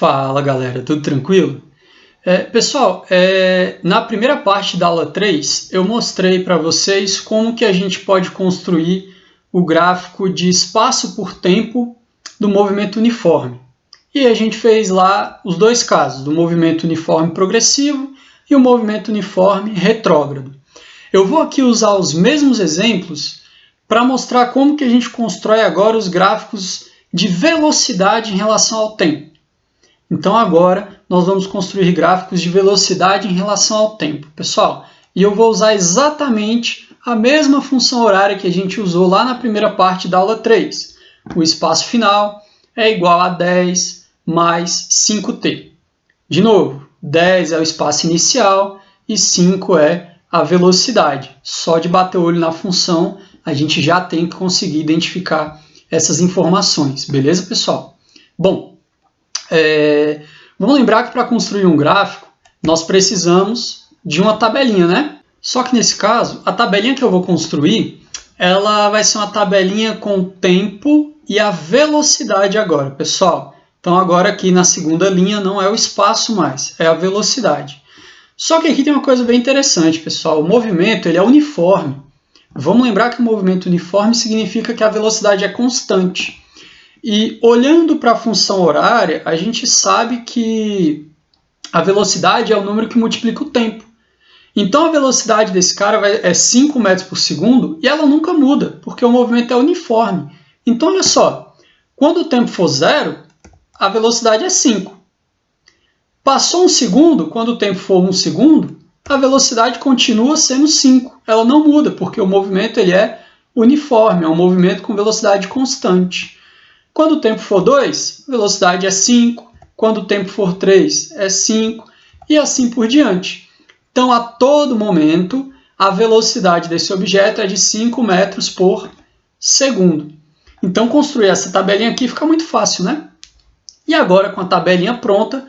Fala galera, tudo tranquilo? Pessoal, na primeira parte da aula 3 eu mostrei para vocês como que a gente pode construir o gráfico de espaço por tempo do movimento uniforme. E a gente fez lá os dois casos, do movimento uniforme progressivo e o movimento uniforme retrógrado. Eu vou aqui usar os mesmos exemplos para mostrar como que a gente constrói agora os gráficos de velocidade em relação ao tempo. Então agora nós vamos construir gráficos de velocidade em relação ao tempo, pessoal. E eu vou usar exatamente a mesma função horária que a gente usou lá na primeira parte da aula 3. O espaço final é igual a 10 mais 5t. De novo, 10 é o espaço inicial e 5 é a velocidade. Só de bater o olho na função, a gente já tem que conseguir identificar essas informações. Beleza, pessoal? Bom, vamos lembrar que para construir um gráfico, nós precisamos de uma tabelinha, né? Só que nesse caso, a tabelinha que eu vou construir, ela vai ser uma tabelinha com o tempo e a velocidade agora, pessoal. Então agora aqui na segunda linha não é o espaço mais, é a velocidade. Só que aqui tem uma coisa bem interessante, pessoal. O movimento ele é uniforme. Vamos lembrar que o movimento uniforme significa que a velocidade é constante. E olhando para a função horária, a gente sabe que a velocidade é o número que multiplica o tempo. Então a velocidade desse cara é 5 metros por segundo e ela nunca muda, porque o movimento é uniforme. Então olha só, quando o tempo for 0, a velocidade é 5. Passou um segundo, quando o tempo for 1 segundo, a velocidade continua sendo 5. Ela não muda, porque o movimento ele é uniforme, é um movimento com velocidade constante. Quando o tempo for 2, a velocidade é 5. Quando o tempo for 3, é 5. E assim por diante. Então, a todo momento, a velocidade desse objeto é de 5 metros por segundo. Então, construir essa tabelinha aqui fica muito fácil, né? E agora, com a tabelinha pronta,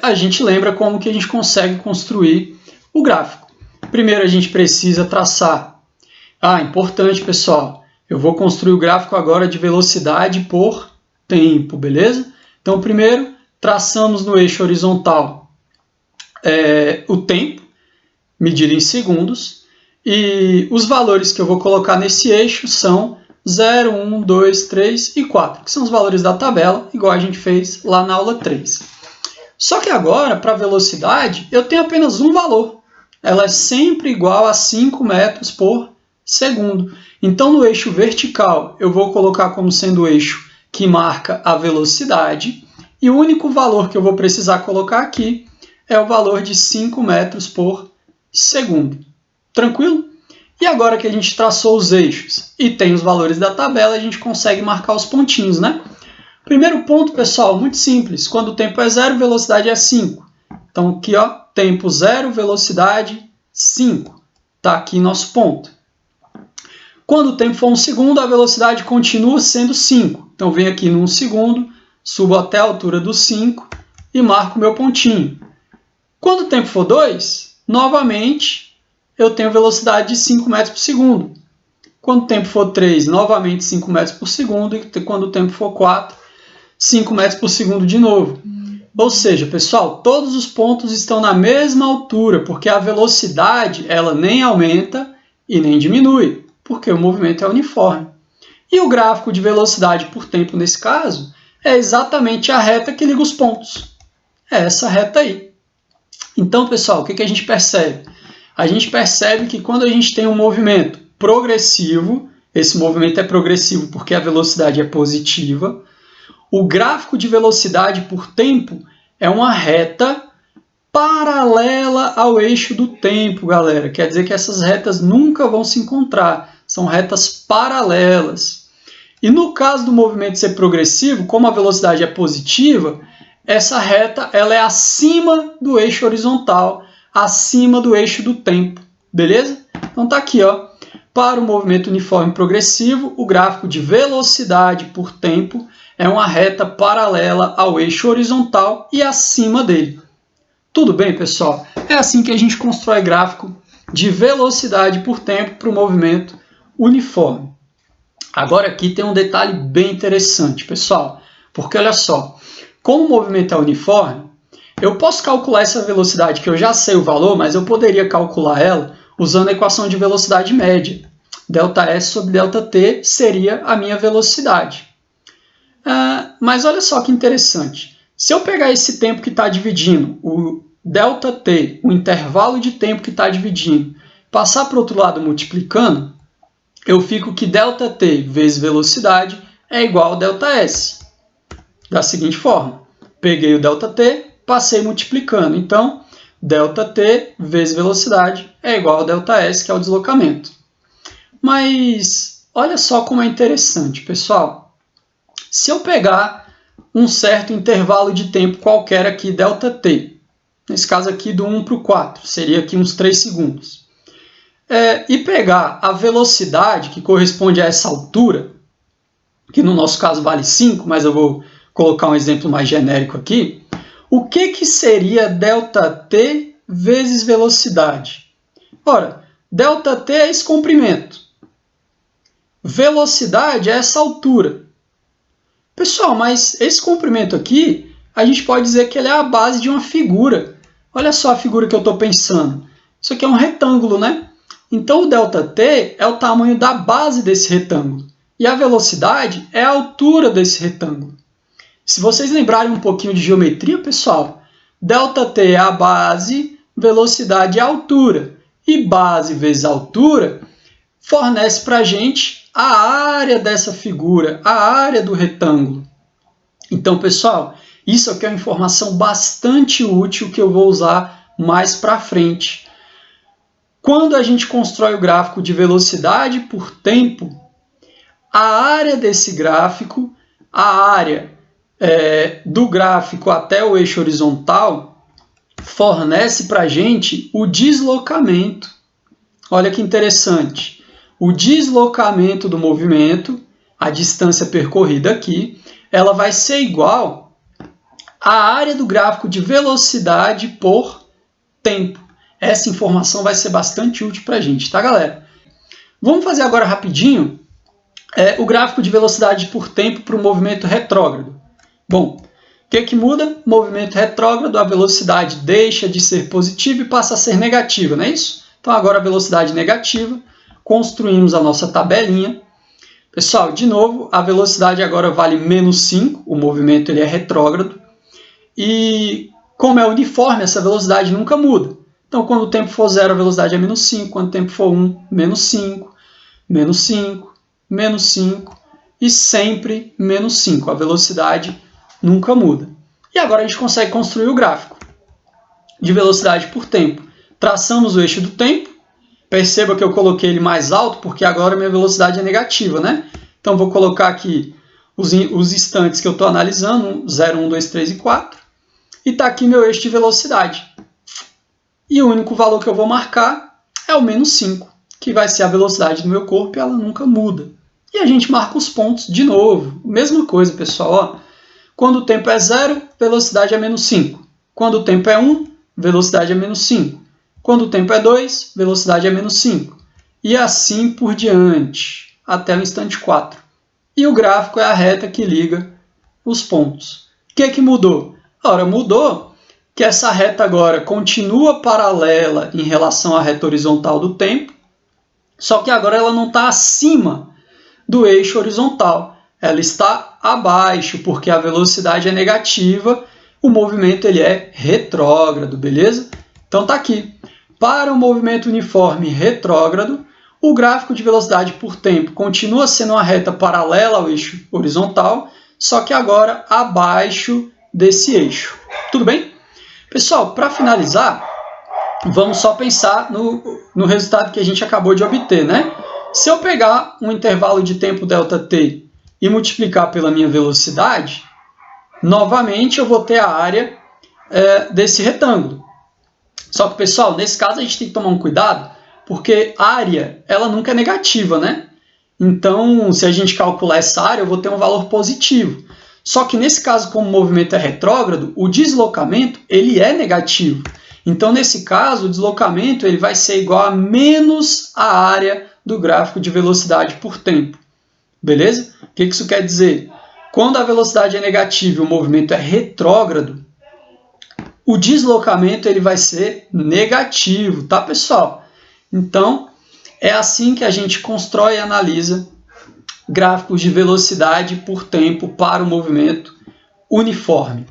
a gente lembra como que a gente consegue construir o gráfico. Primeiro, a gente precisa traçar. Importante, pessoal. Eu vou construir o gráfico agora de velocidade por tempo, beleza? Então, primeiro, traçamos no eixo horizontal o tempo, medido em segundos, e os valores que eu vou colocar nesse eixo são 0, 1, 2, 3 e 4, que são os valores da tabela, igual a gente fez lá na aula 3. Só que agora, para a velocidade, eu tenho apenas um valor. Ela é sempre igual a 5 metros por segundo. Então, no eixo vertical, eu vou colocar como sendo o eixo que marca a velocidade, e o único valor que eu vou precisar colocar aqui é o valor de 5 metros por segundo. Tranquilo? E agora que a gente traçou os eixos e tem os valores da tabela, a gente consegue marcar os pontinhos, né? Primeiro ponto, pessoal, muito simples. Quando o tempo é 0, velocidade é 5. Então, aqui, ó, tempo 0, velocidade 5. Está aqui nosso ponto. Quando o tempo for 1 segundo, a velocidade continua sendo 5. Então, venho aqui no 1 segundo, subo até a altura do 5 e marco o meu pontinho. Quando o tempo for 2, novamente, eu tenho velocidade de 5 metros por segundo. Quando o tempo for 3, novamente 5 metros por segundo. E quando o tempo for 4, 5 metros por segundo de novo. Ou seja, pessoal, todos os pontos estão na mesma altura, porque a velocidade ela nem aumenta e nem diminui, porque o movimento é uniforme. E o gráfico de velocidade por tempo, nesse caso, é exatamente a reta que liga os pontos. É essa reta aí. Então, pessoal, o que a gente percebe? A gente percebe que quando a gente tem um movimento progressivo, esse movimento é progressivo porque a velocidade é positiva, o gráfico de velocidade por tempo é uma reta paralela ao eixo do tempo, galera. Quer dizer que essas retas nunca vão se encontrar. São retas paralelas. E no caso do movimento ser progressivo, como a velocidade é positiva, essa reta ela é acima do eixo horizontal, acima do eixo do tempo. Beleza? Então tá aqui, ó. Para o movimento uniforme progressivo, o gráfico de velocidade por tempo é uma reta paralela ao eixo horizontal e acima dele. Tudo bem, pessoal? É assim que a gente constrói gráfico de velocidade por tempo para o movimento uniforme. Agora aqui tem um detalhe bem interessante, pessoal, porque olha só, como o movimento é uniforme, eu posso calcular essa velocidade, que eu já sei o valor, mas eu poderia calcular ela usando a equação de velocidade média. ΔS sobre ΔT seria a minha velocidade. Mas olha só que interessante. Se eu pegar esse tempo que está dividindo, o ΔT, o intervalo de tempo que está dividindo, passar para o outro lado multiplicando, eu fico que ΔT vezes velocidade é igual a ΔS. Da seguinte forma, peguei o ΔT, passei multiplicando. Então, ΔT vezes velocidade é igual a ΔS, que é o deslocamento. Mas olha só como é interessante, pessoal. Se eu pegar um certo intervalo de tempo qualquer aqui, ΔT, nesse caso aqui do 1 para o 4, seria aqui uns 3 segundos, e pegar a velocidade que corresponde a essa altura, que no nosso caso vale 5, mas eu vou colocar um exemplo mais genérico aqui, o que seria ΔT vezes velocidade? Ora, ΔT é esse comprimento. Velocidade é essa altura. Pessoal, mas esse comprimento aqui, a gente pode dizer que ele é a base de uma figura. Olha só a figura que eu estou pensando. Isso aqui é um retângulo, né? Então, o ΔT é o tamanho da base desse retângulo. E a velocidade é a altura desse retângulo. Se vocês lembrarem um pouquinho de geometria, pessoal, ΔT é a base, velocidade é a altura. E base vezes altura fornece para a gente a área dessa figura, a área do retângulo. Então, pessoal, isso aqui é uma informação bastante útil que eu vou usar mais para frente. Quando a gente constrói o gráfico de velocidade por tempo, a área desse gráfico, a área do gráfico até o eixo horizontal, fornece para a gente o deslocamento. Olha que interessante. O deslocamento do movimento, a distância percorrida aqui, ela vai ser igual à área do gráfico de velocidade por tempo. Essa informação vai ser bastante útil para a gente, tá, galera? Vamos fazer agora rapidinho o gráfico de velocidade por tempo para o movimento retrógrado. Bom, o que muda? Movimento retrógrado, a velocidade deixa de ser positiva e passa a ser negativa, não é isso? Então agora a velocidade negativa, construímos a nossa tabelinha. Pessoal, de novo, a velocidade agora vale menos 5, o movimento ele é retrógrado. E como é uniforme, essa velocidade nunca muda. Então quando o tempo for 0, a velocidade é menos 5, quando o tempo for 1, menos 5, menos 5, menos 5 e sempre menos 5. A velocidade nunca muda. E agora a gente consegue construir o gráfico de velocidade por tempo. Traçamos o eixo do tempo. Perceba que eu coloquei ele mais alto porque agora minha velocidade é negativa, né? Então vou colocar aqui os instantes que eu estou analisando, 0, 1, 2, 3 e 4. E está aqui meu eixo de velocidade. E o único valor que eu vou marcar é o menos 5, que vai ser a velocidade do meu corpo e ela nunca muda. E a gente marca os pontos de novo. Mesma coisa, pessoal. Ó. Quando o tempo é 0, velocidade é menos 5. Quando o tempo é 1, velocidade é menos 5. Quando o tempo é 2, velocidade é menos 5. E assim por diante, até o instante 4. E o gráfico é a reta que liga os pontos. O que mudou? Ora, mudou que essa reta agora continua paralela em relação à reta horizontal do tempo, só que agora ela não está acima do eixo horizontal. Ela está abaixo, porque a velocidade é negativa, o movimento ele é retrógrado, beleza? Então está aqui. Para o movimento uniforme retrógrado, o gráfico de velocidade por tempo continua sendo uma reta paralela ao eixo horizontal, só que agora abaixo desse eixo. Tudo bem? Pessoal, para finalizar, vamos só pensar no resultado que a gente acabou de obter, né? Se eu pegar um intervalo de tempo ΔT e multiplicar pela minha velocidade, novamente eu vou ter a área desse retângulo. Só que, pessoal, nesse caso a gente tem que tomar um cuidado, porque área, ela nunca é negativa, né? Então, se a gente calcular essa área, eu vou ter um valor positivo. Só que nesse caso, como o movimento é retrógrado, o deslocamento ele é negativo. Então, nesse caso, o deslocamento ele vai ser igual a menos a área do gráfico de velocidade por tempo. Beleza? O que isso quer dizer? Quando a velocidade é negativa e o movimento é retrógrado, o deslocamento ele vai ser negativo, tá, pessoal? Então, é assim que a gente constrói e analisa gráficos de velocidade por tempo para o movimento uniforme.